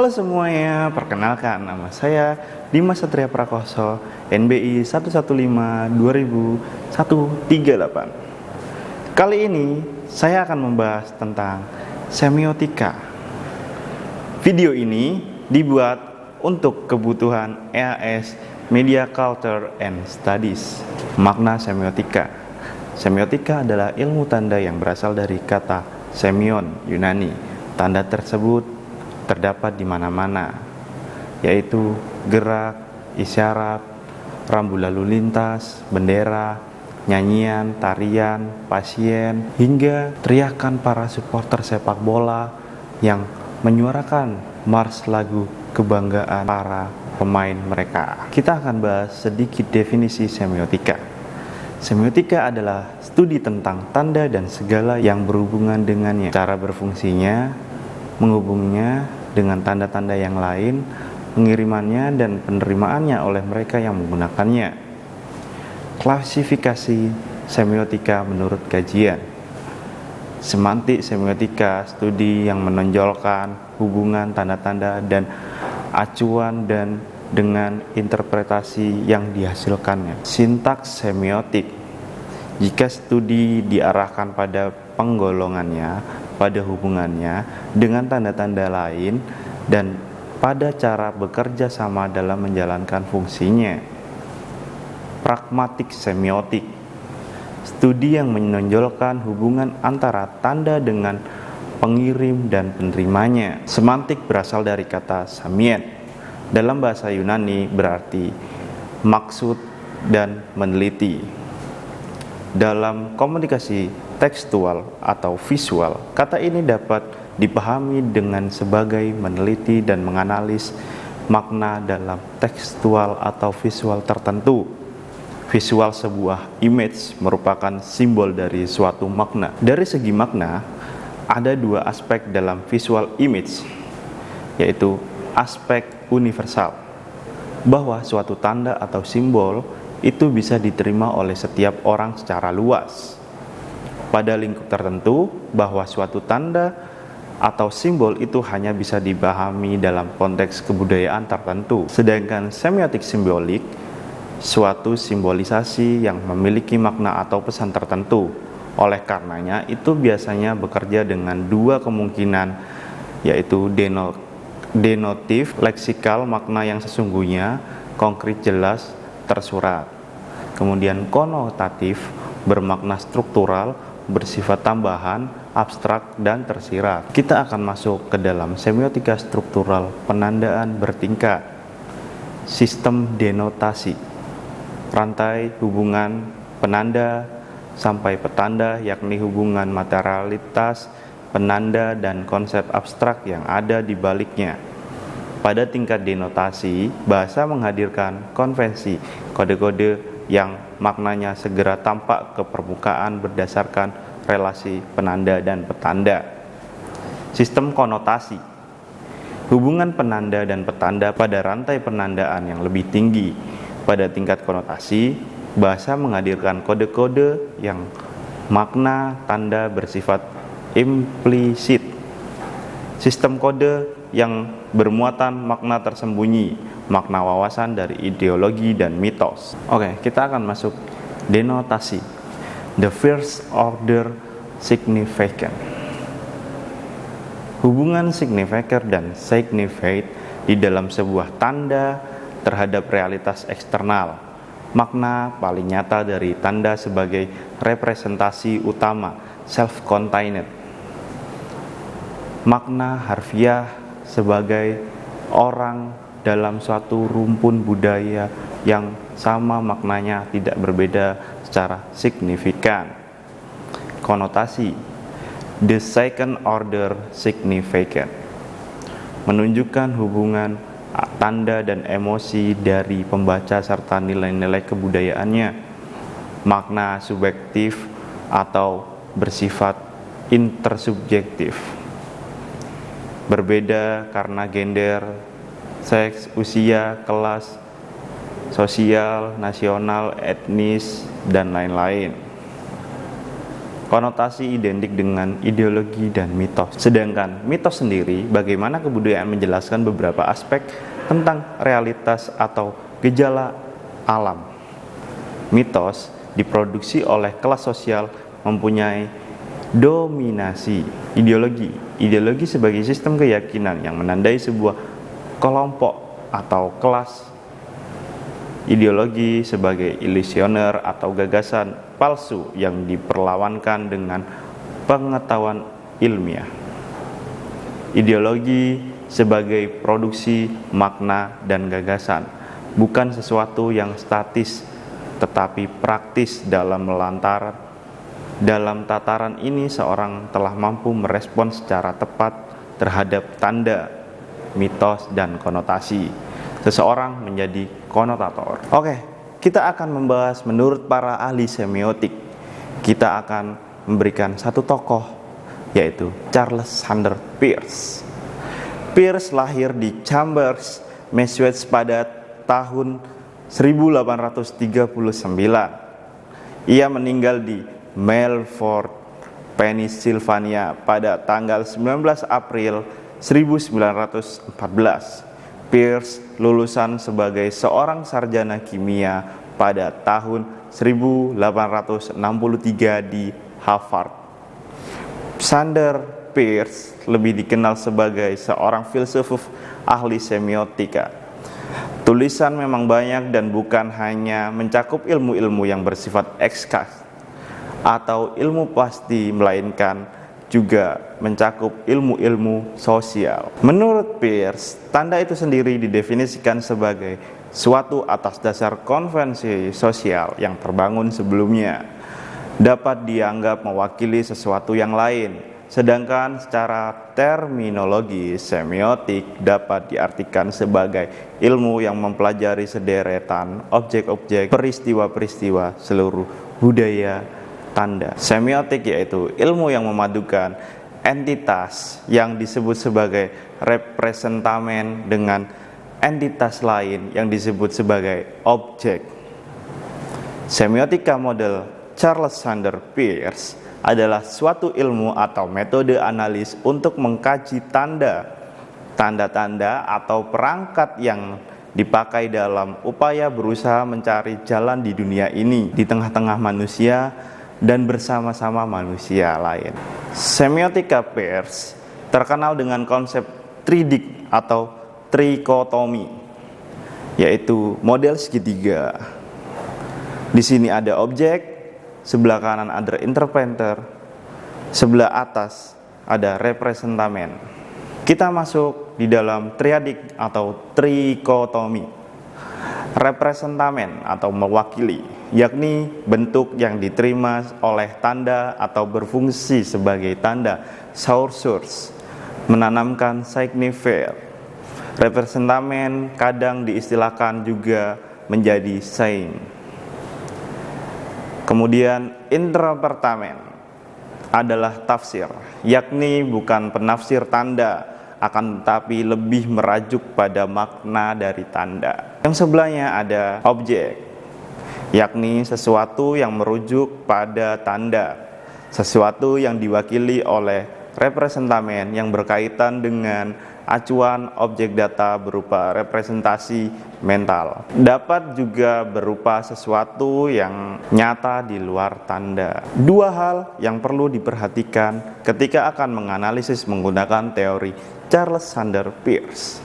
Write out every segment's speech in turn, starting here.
Halo semuanya, perkenalkan nama saya Dimas Satria Prakoso, NBI 115-200138. Kali ini saya akan membahas tentang semiotika. Video ini dibuat untuk kebutuhan EAS Media Culture and Studies. Makna semiotika. Semiotika adalah ilmu tanda yang berasal dari kata semion Yunani. Tanda tersebut terdapat di mana-mana, yaitu gerak, isyarat, rambu lalu lintas, bendera, nyanyian, tarian, pasien, hingga teriakan para supporter sepak bola yang menyuarakan mars lagu kebanggaan para pemain mereka. Kita akan bahas sedikit definisi semiotika. Semiotika adalah studi tentang tanda dan segala yang berhubungan dengannya. Cara berfungsinya, menghubungnya dengan tanda-tanda yang lain, pengirimannya dan penerimaannya oleh mereka yang menggunakannya. Klasifikasi semiotika menurut kajian. Semantik semiotika, studi yang menonjolkan hubungan tanda-tanda dan acuan dan dengan interpretasi yang dihasilkannya. Sintaks semiotik. Jika studi diarahkan pada penggolongannya, pada hubungannya dengan tanda-tanda lain, dan pada cara bekerja sama dalam menjalankan fungsinya. Pragmatik semiotik. Studi yang menonjolkan hubungan antara tanda dengan pengirim dan penerimanya. Semantik berasal dari kata samien. Dalam bahasa Yunani berarti maksud dan meneliti. Dalam komunikasi tekstual atau visual, kata ini dapat dipahami dengan sebagai meneliti dan menganalisis makna dalam tekstual atau visual tertentu. Visual sebuah image merupakan simbol dari suatu makna. Dari segi makna, ada dua aspek dalam visual image, yaitu aspek universal, bahwa suatu tanda atau simbol itu bisa diterima oleh setiap orang secara luas. Pada lingkup tertentu, bahwa suatu tanda atau simbol itu hanya bisa dipahami dalam konteks kebudayaan tertentu. Sedangkan semiotik simbolik, suatu simbolisasi yang memiliki makna atau pesan tertentu. Oleh karenanya, itu biasanya bekerja dengan dua kemungkinan, yaitu denotif, leksikal, makna yang sesungguhnya, konkret, jelas, tersurat. Kemudian konotatif, bermakna struktural, bersifat tambahan, abstrak, dan tersirat. Kita akan masuk ke dalam semiotika struktural, penandaan bertingkat. Sistem denotasi, rantai hubungan penanda sampai petanda, yakni hubungan materialitas penanda dan konsep abstrak yang ada di baliknya. Pada tingkat denotasi, bahasa menghadirkan konvensi, kode-kode yang maknanya segera tampak ke permukaan berdasarkan relasi penanda dan petanda. Sistem konotasi, hubungan penanda dan petanda pada rantai penandaan yang lebih tinggi. Pada tingkat konotasi, bahasa menghadirkan kode-kode yang makna tanda bersifat implisit. Sistem kode yang bermuatan makna tersembunyi, makna wawasan dari ideologi dan mitos. Oke, kita akan masuk denotasi. The first order significant. Hubungan signifier dan signified di dalam sebuah tanda terhadap realitas eksternal. Makna paling nyata dari tanda sebagai representasi utama, self-contained. Makna harfiah sebagai orang dalam suatu rumpun budaya yang sama maknanya tidak berbeda secara signifikan. Konotasi, the second order significant, menunjukkan hubungan tanda dan emosi dari pembaca serta nilai-nilai kebudayaannya. Makna subjektif atau bersifat intersubjektif, berbeda karena gender, seks, usia, kelas sosial, nasional, etnis, dan lain-lain. konotasi identik dengan ideologi dan mitos. Sedangkan mitos sendiri, bagaimana kebudayaan menjelaskan beberapa aspek tentang realitas atau gejala alam. Mitos diproduksi oleh kelas sosial mempunyai dominasi ideologi. Ideologi sebagai sistem keyakinan yang menandai sebuah kelompok atau kelas. Ideologi sebagai ilusioner atau gagasan palsu yang diperlawankan dengan pengetahuan ilmiah. Ideologi sebagai produksi makna dan gagasan, bukan sesuatu yang statis tetapi praktis. Dalam tataran ini seorang telah mampu merespon secara tepat terhadap tanda, mitos, dan konotasi. Seseorang menjadi konotator. Oke, kita akan membahas menurut para ahli semiotik. Kita akan memberikan satu tokoh, yaitu Charles Sanders Peirce. Peirce lahir di Chambers, Massachusetts pada tahun 1839. Ia meninggal di Milford, Pennsylvania pada tanggal 19 April 1914. Peirce lulusan sebagai seorang sarjana kimia pada tahun 1863 di Harvard. Sanders Peirce lebih dikenal sebagai seorang filsuf ahli semiotika. Tulisan memang banyak dan bukan hanya mencakup ilmu-ilmu yang bersifat eksakt atau ilmu pasti, melainkan juga mencakup ilmu-ilmu sosial. Menurut Peirce, tanda itu sendiri didefinisikan sebagai suatu atas dasar konvensi sosial yang terbangun sebelumnya, dapat dianggap mewakili sesuatu yang lain, sedangkan secara terminologi semiotik dapat diartikan sebagai ilmu yang mempelajari sederetan objek-objek, peristiwa-peristiwa seluruh budaya tanda. Semiotik yaitu ilmu yang memadukan entitas yang disebut sebagai representamen dengan entitas lain yang disebut sebagai objek. Semiotika model Charles Sanders Peirce adalah suatu ilmu atau metode analis untuk mengkaji tanda-tanda atau perangkat yang dipakai dalam upaya berusaha mencari jalan di dunia ini, di tengah-tengah manusia dan bersama-sama manusia lain. Semiotika Peirce terkenal dengan konsep tridik atau trikotomi, yaitu model segitiga. Di sini ada objek, sebelah kanan ada interpreter, sebelah atas ada representamen. Kita masuk di dalam triadik atau trikotomi. Representamen atau mewakili, yakni bentuk yang diterima oleh tanda atau berfungsi sebagai tanda source, menanamkan signifier. Representamen kadang diistilahkan juga menjadi saying. Kemudian interpretamen adalah tafsir, yakni bukan penafsir tanda, akan tetapi lebih merajuk pada makna dari tanda. Yang sebelahnya ada objek, yakni sesuatu yang merujuk pada tanda, sesuatu yang diwakili oleh representamen yang berkaitan dengan acuan objek data berupa representasi mental. Dapat juga berupa sesuatu yang nyata di luar tanda. Dua hal yang perlu diperhatikan ketika akan menganalisis menggunakan teori Charles Sanders Peirce.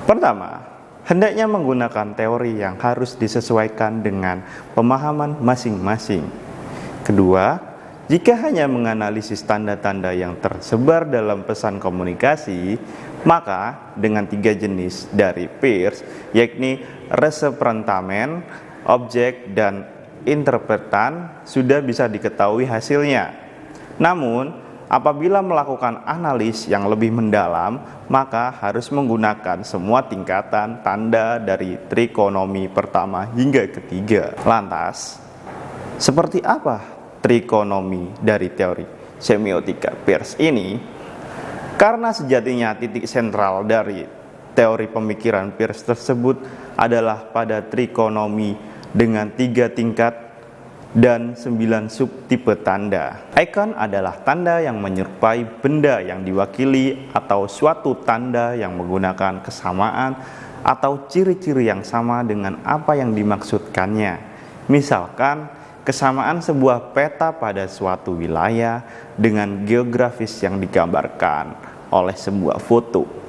Pertama, hendaknya menggunakan teori yang harus disesuaikan dengan pemahaman masing-masing. Kedua, jika hanya menganalisis tanda-tanda yang tersebar dalam pesan komunikasi, maka dengan tiga jenis dari Peirce, yakni representamen, objek, dan interpretan, sudah bisa diketahui hasilnya. Namun, apabila melakukan analis yang lebih mendalam, maka harus menggunakan semua tingkatan tanda dari trikonomi pertama hingga ketiga. Lantas, seperti apa trikonomi dari teori semiotika Peirce ini? Karena sejatinya titik sentral dari teori pemikiran Peirce tersebut adalah pada trikonomi dengan tiga tingkat dan 9 subtipe tanda. Icon adalah tanda yang menyerupai benda yang diwakili atau suatu tanda yang menggunakan kesamaan atau ciri-ciri yang sama dengan apa yang dimaksudkannya. Misalkan, kesamaan sebuah peta pada suatu wilayah dengan geografis yang digambarkan oleh sebuah foto.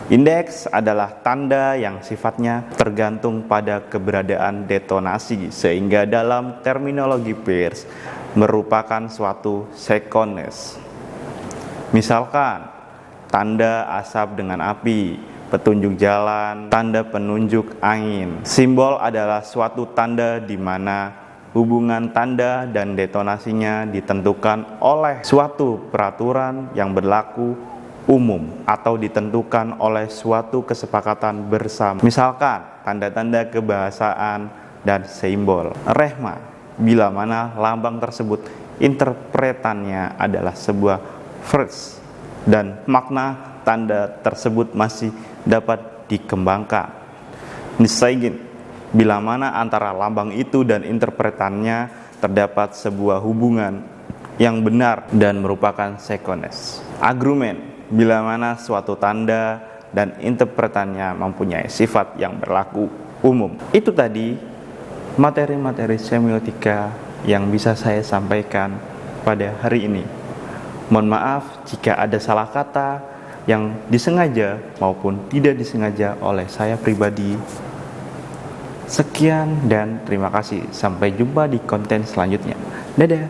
Indeks adalah tanda yang sifatnya tergantung pada keberadaan detonasi, sehingga dalam terminologi Peirce merupakan suatu sequence. Misalkan, tanda asap dengan api, petunjuk jalan, tanda penunjuk angin. Simbol adalah suatu tanda di mana hubungan tanda dan detonasinya ditentukan oleh suatu peraturan yang berlaku umum atau ditentukan oleh suatu kesepakatan bersama. Misalkan, tanda-tanda kebahasaan dan simbol. Rehma, bila mana lambang tersebut interpretannya adalah sebuah phrase dan makna tanda tersebut masih dapat dikembangkan. Nisaigin, bila mana antara lambang itu dan interpretannya terdapat sebuah hubungan yang benar dan merupakan sequence. Agrumen, bila mana suatu tanda dan interpretannya mempunyai sifat yang berlaku umum. Itu tadi materi-materi semiotika yang bisa saya sampaikan pada hari ini. Mohon maaf jika ada salah kata yang disengaja maupun tidak disengaja oleh saya pribadi. Sekian dan terima kasih. Sampai jumpa di konten selanjutnya. Dadah.